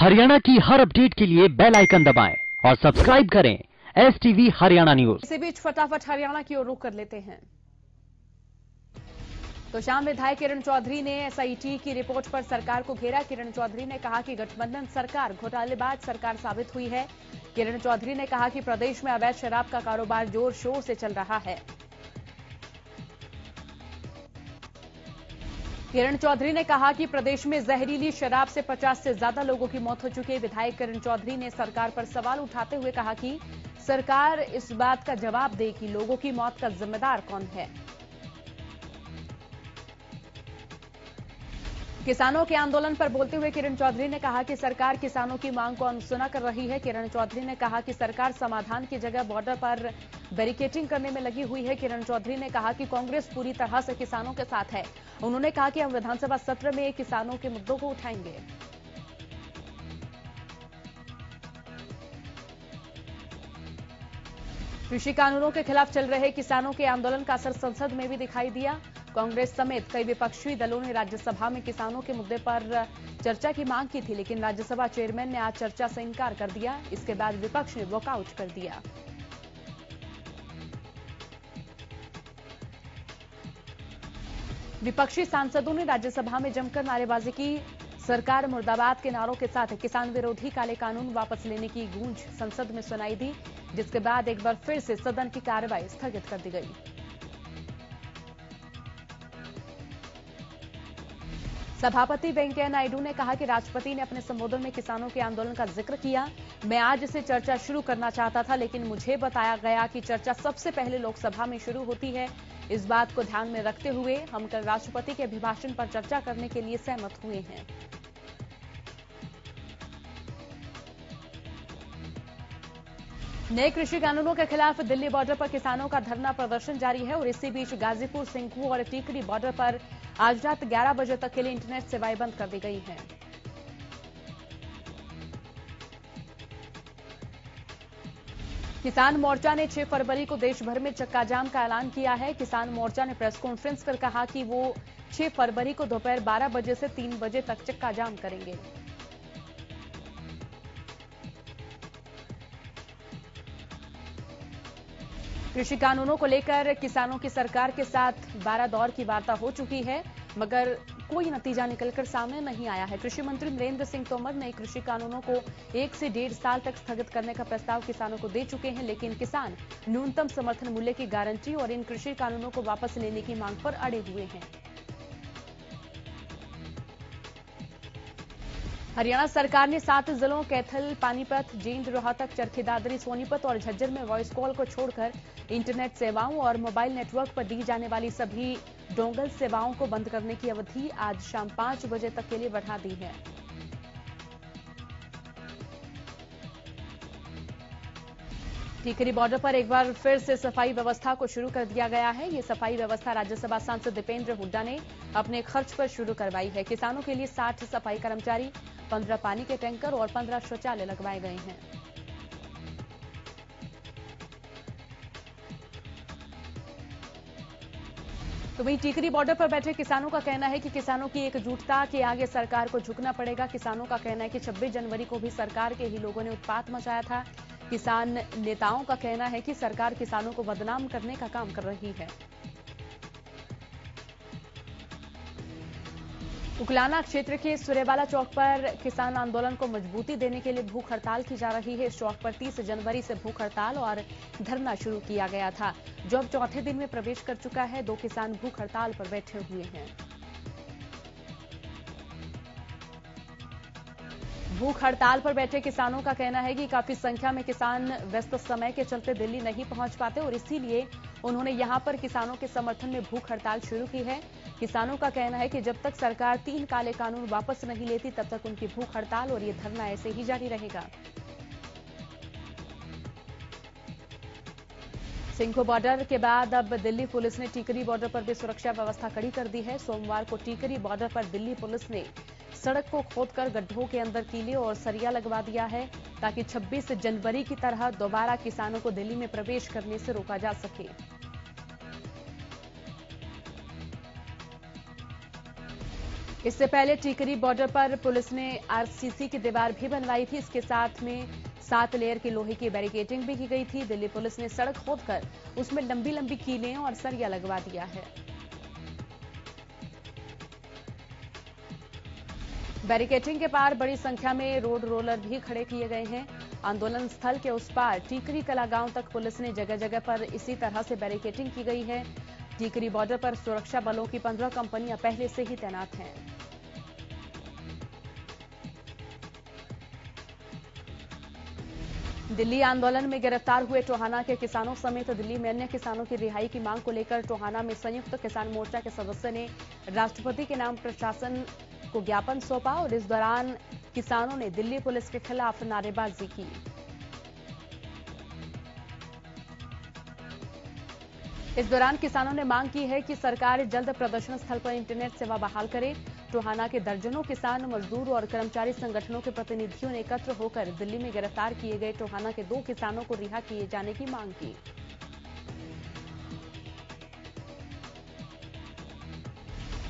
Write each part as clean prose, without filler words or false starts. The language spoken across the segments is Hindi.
हरियाणा की हर अपडेट के लिए बेल आइकन दबाएं और सब्सक्राइब करें STV हरियाणा न्यूज। इसी बीच फटाफट हरियाणा की ओर रुख कर लेते हैं। तो शाम विधायक किरण चौधरी ने SIT की रिपोर्ट पर सरकार को घेरा। किरण चौधरी ने कहा कि गठबंधन सरकार घोटालेबाज सरकार साबित हुई है। किरण चौधरी ने कहा कि प्रदेश में अवैध शराब का कारोबार जोर शोर से चल रहा है। किरण चौधरी ने कहा कि प्रदेश में जहरीली शराब से 50 से ज्यादा लोगों की मौत हो चुकी है। विधायक किरण चौधरी ने सरकार पर सवाल उठाते हुए कहा कि सरकार इस बात का जवाब दे कि लोगों की मौत का जिम्मेदार कौन है। किसानों के आंदोलन पर बोलते हुए किरण चौधरी ने कहा कि सरकार किसानों की मांग को अनसुना कर रही है। किरण चौधरी ने कहा कि सरकार समाधान की जगह बॉर्डर पर बैरिकेडिंग करने में लगी हुई है। किरण चौधरी ने कहा कि कांग्रेस पूरी तरह से किसानों के साथ है। उन्होंने कहा कि हम विधानसभा सत्र में किसानों के मुद्दों को उठाएंगे। कृषि कानूनों के खिलाफ चल रहे किसानों के आंदोलन का असर संसद में भी दिखाई दिया। कांग्रेस समेत कई विपक्षी दलों ने राज्यसभा में किसानों के मुद्दे पर चर्चा की मांग की थी, लेकिन राज्यसभा चेयरमैन ने आज चर्चा से इनकार कर दिया। इसके बाद विपक्ष ने वॉकआउट कर दिया। विपक्षी सांसदों ने राज्यसभा में जमकर नारेबाजी की। सरकार मुर्दाबाद के नारों के साथ किसान विरोधी काले कानून वापस लेने की गूंज संसद में सुनाई दी, जिसके बाद एक बार फिर से सदन की कार्रवाई स्थगित कर दी गई। सभापति वेंकैया नायडू ने कहा कि राष्ट्रपति ने अपने संबोधन में किसानों के आंदोलन का जिक्र किया। मैं आज से चर्चा शुरू करना चाहता था, लेकिन मुझे बताया गया कि चर्चा सबसे पहले लोकसभा में शुरू होती है। इस बात को ध्यान में रखते हुए हम कल राष्ट्रपति के अभिभाषण पर चर्चा करने के लिए सहमत हुए हैं। नए कृषि कानूनों के खिलाफ दिल्ली बॉर्डर पर किसानों का धरना प्रदर्शन जारी है और इसी बीच गाजीपुर, सिंघू और टीकरी बॉर्डर पर आज रात 11 बजे तक के लिए इंटरनेट सेवाएं बंद कर दी गई हैं। किसान मोर्चा ने 6 फरवरी को देश भर में चक्का जाम का ऐलान किया है। किसान मोर्चा ने प्रेस कॉन्फ्रेंस कर कहा कि वो 6 फरवरी को दोपहर 12 बजे से 3 बजे तक चक्का जाम करेंगे। कृषि कानूनों को लेकर किसानों की सरकार के साथ 12 दौर की वार्ता हो चुकी है, मगर कोई नतीजा निकलकर सामने नहीं आया है। कृषि मंत्री नरेंद्र सिंह तोमर ने कृषि कानूनों को 1 से 1.5 साल तक स्थगित करने का प्रस्ताव किसानों को दे चुके हैं, लेकिन किसान न्यूनतम समर्थन मूल्य की गारंटी और इन कृषि कानूनों को वापस लेने की मांग पर अड़े हुए हैं। हरियाणा सरकार ने 7 जिलों कैथल, पानीपत, जींद, रोहतक, चरखी दादरी, सोनीपत और झज्जर में वॉइस कॉल को छोड़कर इंटरनेट सेवाओं और मोबाइल नेटवर्क पर दी जाने वाली सभी डोंगल सेवाओं को बंद करने की अवधि आज शाम 5 बजे तक के लिए बढ़ा दी है। टीकरी बॉर्डर पर एक बार फिर से सफाई व्यवस्था को शुरू कर दिया गया है। ये सफाई व्यवस्था राज्यसभा सांसद दीपेंद्र हुड्डा ने अपने खर्च पर शुरू करवाई है। किसानों के लिए 60 सफाई कर्मचारी, 15 पानी के टैंकर और 15 शौचालय लगवाए गए हैं। तो वहीं टीकरी बॉर्डर पर बैठे किसानों का कहना है कि किसानों की एकजुटता के आगे सरकार को झुकना पड़ेगा। किसानों का कहना है कि 26 जनवरी को भी सरकार के ही लोगों ने उत्पात मचाया था। किसान नेताओं का कहना है कि सरकार किसानों को बदनाम करने का काम कर रही है। उकलाना क्षेत्र के सुरेवाला चौक पर किसान आंदोलन को मजबूती देने के लिए भूख हड़ताल की जा रही है। इस चौक पर 30 जनवरी से भूख हड़ताल और धरना शुरू किया गया था, जो अब चौथे दिन में प्रवेश कर चुका है। 2 किसान भूख हड़ताल पर बैठे हुए हैं। भूख हड़ताल पर बैठे किसानों का कहना है कि काफी संख्या में किसान व्यस्त समय के चलते दिल्ली नहीं पहुंच पाते और इसीलिए उन्होंने यहां पर किसानों के समर्थन में भूख हड़ताल शुरू की है। किसानों का कहना है कि जब तक सरकार 3 काले कानून वापस नहीं लेती, तब तक उनकी भूख हड़ताल और ये धरना ऐसे ही जारी रहेगा। सिंघू बॉर्डर के बाद अब दिल्ली पुलिस ने टीकरी बॉर्डर पर भी सुरक्षा व्यवस्था कड़ी कर दी है। सोमवार को टीकरी बॉर्डर पर दिल्ली पुलिस ने सड़क को खोदकर गड्ढों के अंदर कीले और सरिया लगवा दिया है, ताकि 26 जनवरी की तरह दोबारा किसानों को दिल्ली में प्रवेश करने से रोका जा सके। इससे पहले टिकरी बॉर्डर पर पुलिस ने आरसीसी की दीवार भी बनवाई थी। इसके साथ में 7 लेयर की लोहे की बैरिकेडिंग भी की गई थी। दिल्ली पुलिस ने सड़क खोदकर उसमें लंबी लंबी कीलें और सरिया लगवा दिया है। बैरिकेडिंग के पार बड़ी संख्या में रोड रोलर भी खड़े किए गए हैं। आंदोलन स्थल के उस पार टिकरी कला गांव तक पुलिस ने जगह जगह पर इसी तरह से बैरिकेडिंग की गई है। टिकरी बॉर्डर पर सुरक्षा बलों की 15 कंपनियां पहले से ही तैनात हैं। दिल्ली आंदोलन में गिरफ्तार हुए टोहाना के किसानों समेत दिल्ली में अन्य किसानों की रिहाई की मांग को लेकर टोहाना में संयुक्त किसान मोर्चा के सदस्य ने राष्ट्रपति के नाम प्रशासन को ज्ञापन सौंपा और इस दौरान किसानों ने दिल्ली पुलिस के खिलाफ नारेबाजी की। इस दौरान किसानों ने मांग की है कि सरकार जल्द प्रदर्शन स्थल पर इंटरनेट सेवा बहाल करे। टोहाना के दर्जनों किसान, मजदूर और कर्मचारी संगठनों के प्रतिनिधियों ने एकत्र होकर दिल्ली में गिरफ्तार किए गए टोहाना के 2 किसानों को रिहा किए जाने की मांग की।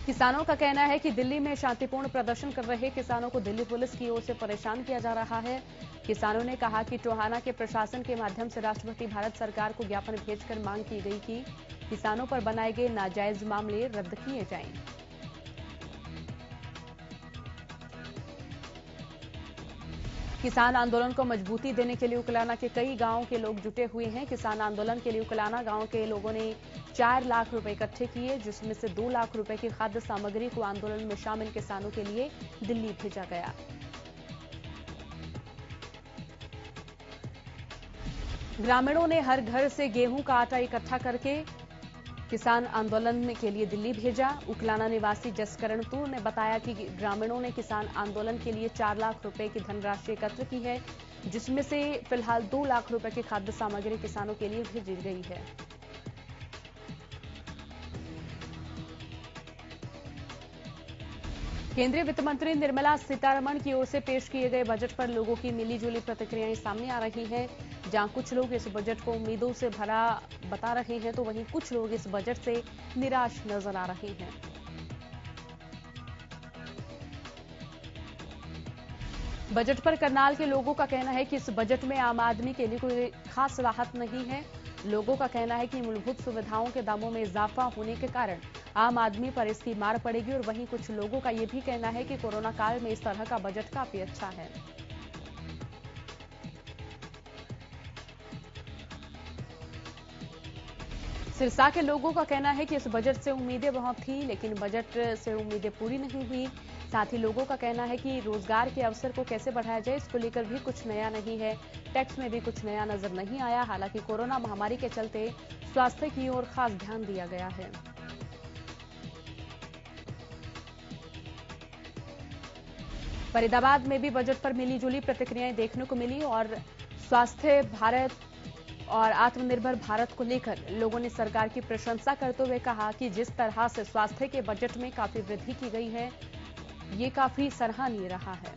किसानों का कहना है कि दिल्ली में शांतिपूर्ण प्रदर्शन कर रहे किसानों को दिल्ली पुलिस की ओर से परेशान किया जा रहा है। किसानों ने कहा कि टोहाना के प्रशासन के माध्यम से राष्ट्रपति भारत सरकार को ज्ञापन भेजकर मांग की गई कि किसानों पर बनाए गए नाजायज मामले रद्द किए जाएं। किसान आंदोलन को मजबूती देने के लिए उकलाना के कई गांवों के लोग जुटे हुए हैं। किसान आंदोलन के लिए उकलाना गांव के लोगों ने 4 लाख रुपए इकट्ठे किए, जिसमें से 2 लाख रुपए की खाद्य सामग्री को आंदोलन में शामिल किसानों के लिए दिल्ली भेजा गया। ग्रामीणों ने हर घर से गेहूं का आटा इकट्ठा करके किसान आंदोलन के लिए दिल्ली भेजा। उकलाना निवासी जसकरण तूर ने बताया कि ग्रामीणों ने किसान आंदोलन के लिए 4 लाख रुपए की धनराशि एकत्र की है, जिसमें से फिलहाल 2 लाख रुपए की खाद्य सामग्री किसानों के लिए भेजी गई है। केंद्रीय वित्त मंत्री निर्मला सीतारमण की ओर से पेश किए गए बजट पर लोगों की मिलीजुली प्रतिक्रियाएं सामने आ रही हैं। जहां कुछ लोग इस बजट को उम्मीदों से भरा बता रहे हैं, तो वहीं कुछ लोग इस बजट से निराश नजर आ रहे हैं। बजट पर करनाल के लोगों का कहना है कि इस बजट में आम आदमी के लिए कोई खास राहत नहीं है। लोगों का कहना है कि मूलभूत सुविधाओं के दामों में इजाफा होने के कारण आम आदमी पर इसकी मार पड़ेगी और वहीं कुछ लोगों का यह भी कहना है कि कोरोना काल में इस तरह का बजट काफी अच्छा है। सिरसा के लोगों का कहना है कि इस बजट से उम्मीदें बहुत थी, लेकिन बजट से उम्मीदें पूरी नहीं हुई। साथ ही लोगों का कहना है कि रोजगार के अवसर को कैसे बढ़ाया जाए, इसको लेकर भी कुछ नया नहीं है। टैक्स में भी कुछ नया नजर नहीं आया। हालांकि कोरोना महामारी के चलते स्वास्थ्य की ओर खास ध्यान दिया गया है। फरीदाबाद में भी बजट पर मिलीजुली प्रतिक्रियाएं देखने को मिली और स्वास्थ्य भारत और आत्मनिर्भर भारत को लेकर लोगों ने सरकार की प्रशंसा करते हुए कहा कि जिस तरह से स्वास्थ्य के बजट में काफी वृद्धि की गई है, ये काफी सराहनीय रहा है।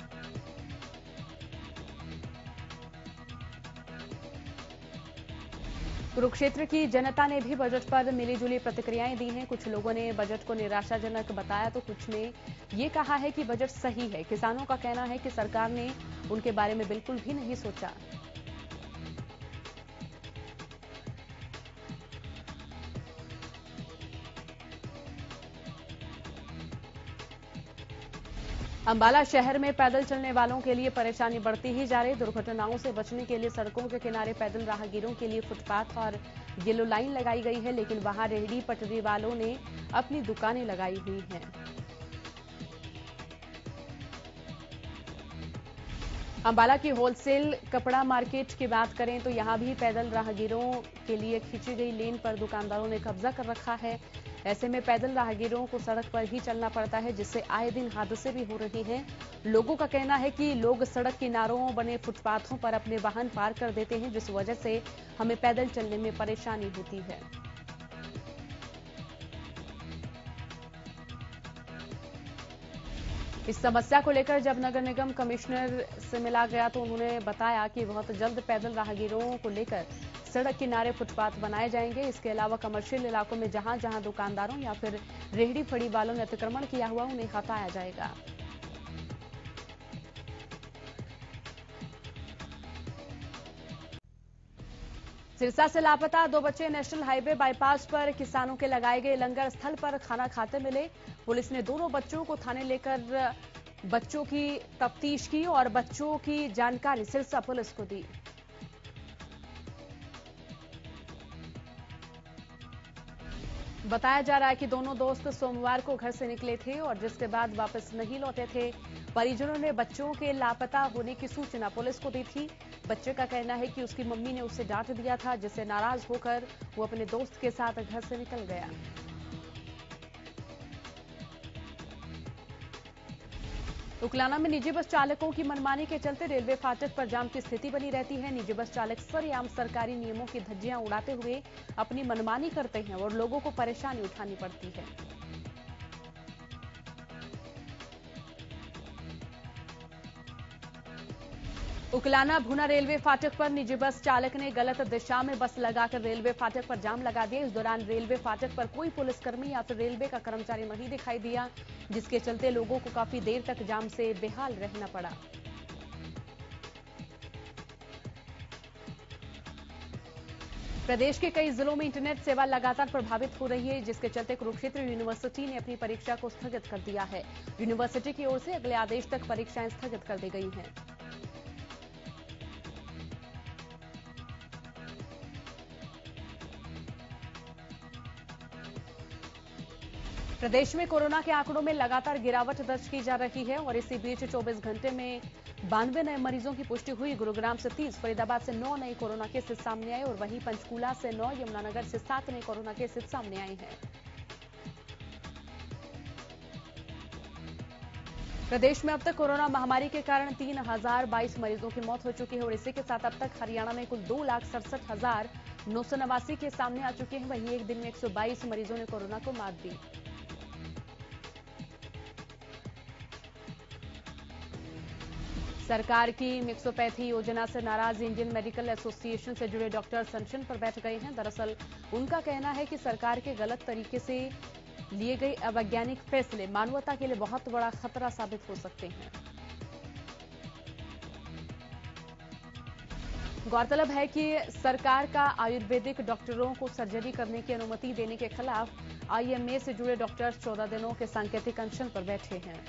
कुरुक्षेत्र की जनता ने भी बजट पर मिलीजुली प्रतिक्रियाएं दी हैं। कुछ लोगों ने बजट को निराशाजनक बताया, तो कुछ ने ये कहा है कि बजट सही है। किसानों का कहना है कि सरकार ने उनके बारे में बिल्कुल भी नहीं सोचा। अंबाला शहर में पैदल चलने वालों के लिए परेशानी बढ़ती ही जा रही। दुर्घटनाओं से बचने के लिए सड़कों के किनारे पैदल राहगीरों के लिए फुटपाथ और येलो लाइन लगाई गई है, लेकिन वहां रेहड़ी पटरी वालों ने अपनी दुकानें लगाई हुई हैं। अंबाला की होलसेल कपड़ा मार्केट की बात करें तो यहां भी पैदल राहगीरों के लिए खींची गई लेन पर दुकानदारों ने कब्जा कर रखा है। ऐसे में पैदल राहगीरों को सड़क पर ही चलना पड़ता है, जिससे आए दिन हादसे भी हो रहे हैं। लोगों का कहना है कि लोग सड़क किनारों बने फुटपाथों पर अपने वाहन पार कर देते हैं, जिस वजह से हमें पैदल चलने में परेशानी होती है। इस समस्या को लेकर जब नगर निगम कमिश्नर से मिला गया तो उन्होंने बताया कि बहुत जल्द पैदल राहगीरों को लेकर सड़क किनारे फुटपाथ बनाए जाएंगे। इसके अलावा कमर्शियल इलाकों में जहां जहां दुकानदारों या फिर रेहड़ी फड़ी वालों ने अतिक्रमण किया हुआ उन्हें हटाया जाएगा। सिरसा से लापता 2 बच्चे नेशनल हाईवे बाईपास पर किसानों के लगाए गए लंगर स्थल पर खाना खाते मिले। पुलिस ने दोनों बच्चों को थाने लेकर बच्चों की तफ्तीश की और बच्चों की जानकारी सिरसा पुलिस को दी। बताया जा रहा है कि दोनों दोस्त सोमवार को घर से निकले थे और जिसके बाद वापस नहीं लौटे थे। परिजनों ने बच्चों के लापता होने की सूचना पुलिस को दी थी। बच्चे का कहना है कि उसकी मम्मी ने उसे डांट दिया था, जिससे नाराज होकर वो अपने दोस्त के साथ घर से निकल गया। उकलाना में निजी बस चालकों की मनमानी के चलते रेलवे फाटक पर जाम की स्थिति बनी रहती है। निजी बस चालक सरेआम सरकारी नियमों की धज्जियां उड़ाते हुए अपनी मनमानी करते हैं और लोगों को परेशानी उठानी पड़ती है। उकलाना भुना रेलवे फाटक पर निजी बस चालक ने गलत दिशा में बस लगाकर रेलवे फाटक पर जाम लगा दिया। इस दौरान रेलवे फाटक पर कोई पुलिसकर्मी या फिर रेलवे का कर्मचारी नहीं दिखाई दिया, जिसके चलते लोगों को काफी देर तक जाम से बेहाल रहना पड़ा। प्रदेश के कई जिलों में इंटरनेट सेवा लगातार प्रभावित हो रही है, जिसके चलते कुरुक्षेत्र यूनिवर्सिटी ने अपनी परीक्षा को स्थगित कर दिया है। यूनिवर्सिटी की ओर से अगले आदेश तक परीक्षाएं स्थगित कर दी गई हैं। प्रदेश में कोरोना के आंकड़ों में लगातार गिरावट दर्ज की जा रही है और इसी बीच 24 घंटे में 92 नए मरीजों की पुष्टि हुई। गुरुग्राम से 30, फरीदाबाद से 9 नए कोरोना केसेस सामने आए और वहीं पंचकूला से 9, यमुनानगर से 7 नए कोरोना केसेस सामने आए हैं। प्रदेश में अब तक कोरोना महामारी के कारण 3022 मरीजों की मौत हो चुकी है और इसी के साथ अब तक हरियाणा में कुल 2,67,989 केस सामने आ चुके हैं। वहीं एक दिन में 122 मरीजों ने कोरोना को मात दी। सरकार की मिक्सोपैथी योजना से नाराज इंडियन मेडिकल एसोसिएशन से जुड़े डॉक्टर अनशन पर बैठ गए हैं। दरअसल उनका कहना है कि सरकार के गलत तरीके से लिए गए अवैज्ञानिक फैसले मानवता के लिए बहुत बड़ा खतरा साबित हो सकते हैं। गौरतलब है कि सरकार का आयुर्वेदिक डॉक्टरों को सर्जरी करने की अनुमति देने के खिलाफ आईएमए से जुड़े डॉक्टर्स 14 दिनों के सांकेतिक अनशन पर बैठे हैं।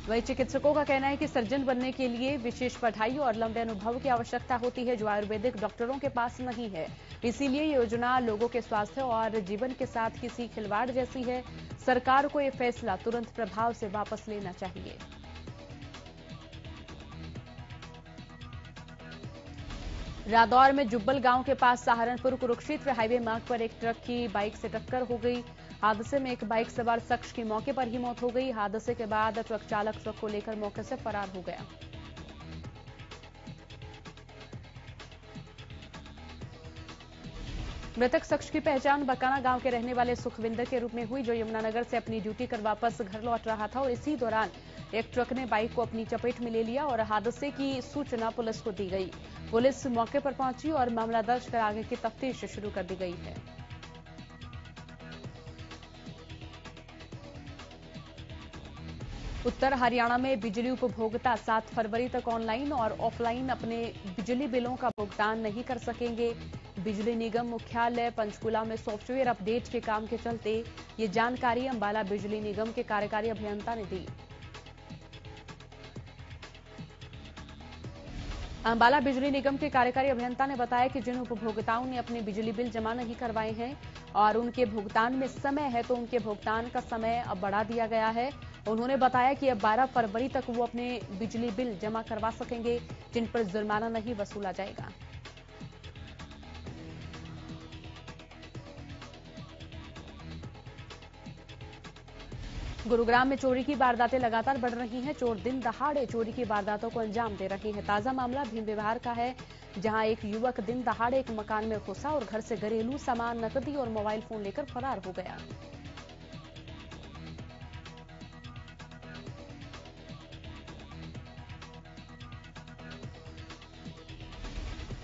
वहीं चिकित्सकों का कहना है कि सर्जन बनने के लिए विशेष पढ़ाई और लंबे अनुभव की आवश्यकता होती है, जो आयुर्वेदिक डॉक्टरों के पास नहीं है। इसीलिए ये योजना लोगों के स्वास्थ्य और जीवन के साथ किसी खिलवाड़ जैसी है। सरकार को ये फैसला तुरंत प्रभाव से वापस लेना चाहिए। रादौर में जुब्बल गांव के पास सहारनपुर कुरुक्षेत्र हाईवे मार्ग पर एक ट्रक की बाइक से टक्कर हो गई। हादसे में एक बाइक सवार शख्स की मौके पर ही मौत हो गई। हादसे के बाद ट्रक चालक ट्रक को लेकर मौके से फरार हो गया। मृतक शख्स की पहचान बकाना गांव के रहने वाले सुखविंदर के रूप में हुई, जो यमुनानगर से अपनी ड्यूटी कर वापस घर लौट रहा था और इसी दौरान एक ट्रक ने बाइक को अपनी चपेट में ले लिया और हादसे की सूचना पुलिस को दी गई। पुलिस मौके पर पहुंची और मामला दर्ज कर आगे की तफ्तीश शुरू कर दी गई है। उत्तर हरियाणा में बिजली उपभोक्ता 7 फरवरी तक ऑनलाइन और ऑफलाइन अपने बिजली बिलों का भुगतान नहीं कर सकेंगे। बिजली निगम मुख्यालय पंचकूला में सॉफ्टवेयर अपडेट के काम के चलते ये जानकारी अंबाला बिजली निगम के कार्यकारी अभियंता ने दी। अंबाला बिजली निगम के कार्यकारी अभियंता ने बताया कि जिन उपभोक्ताओं ने अपने बिजली बिल जमा नहीं करवाए हैं और उनके भुगतान में समय है, तो उनके भुगतान का समय अब बढ़ा दिया गया है। उन्होंने बताया कि अब 12 फरवरी तक वो अपने बिजली बिल जमा करवा सकेंगे, जिन पर जुर्माना नहीं वसूला जाएगा। गुरुग्राम में चोरी की वारदातें लगातार बढ़ रही हैं। चोर दिन दहाड़े चोरी की वारदातों को अंजाम दे रहे हैं। ताजा मामला भीम विहार का है, जहां एक युवक दिन दहाड़े एक मकान में घुसा और घर से घरेलू सामान, नकदी और मोबाइल फोन लेकर फरार हो गया।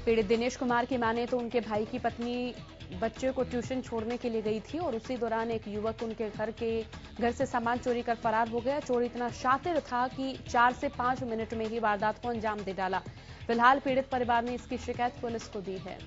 पीड़ित दिनेश कुमार की माने तो उनके भाई की पत्नी बच्चे को ट्यूशन छोड़ने के लिए गई थी और उसी दौरान एक युवक उनके घर से सामान चोरी कर फरार हो गया। चोर इतना शातिर था कि 4 से 5 मिनट में ही वारदात को अंजाम दे डाला। फिलहाल पीड़ित परिवार ने इसकी शिकायत पुलिस को दी है।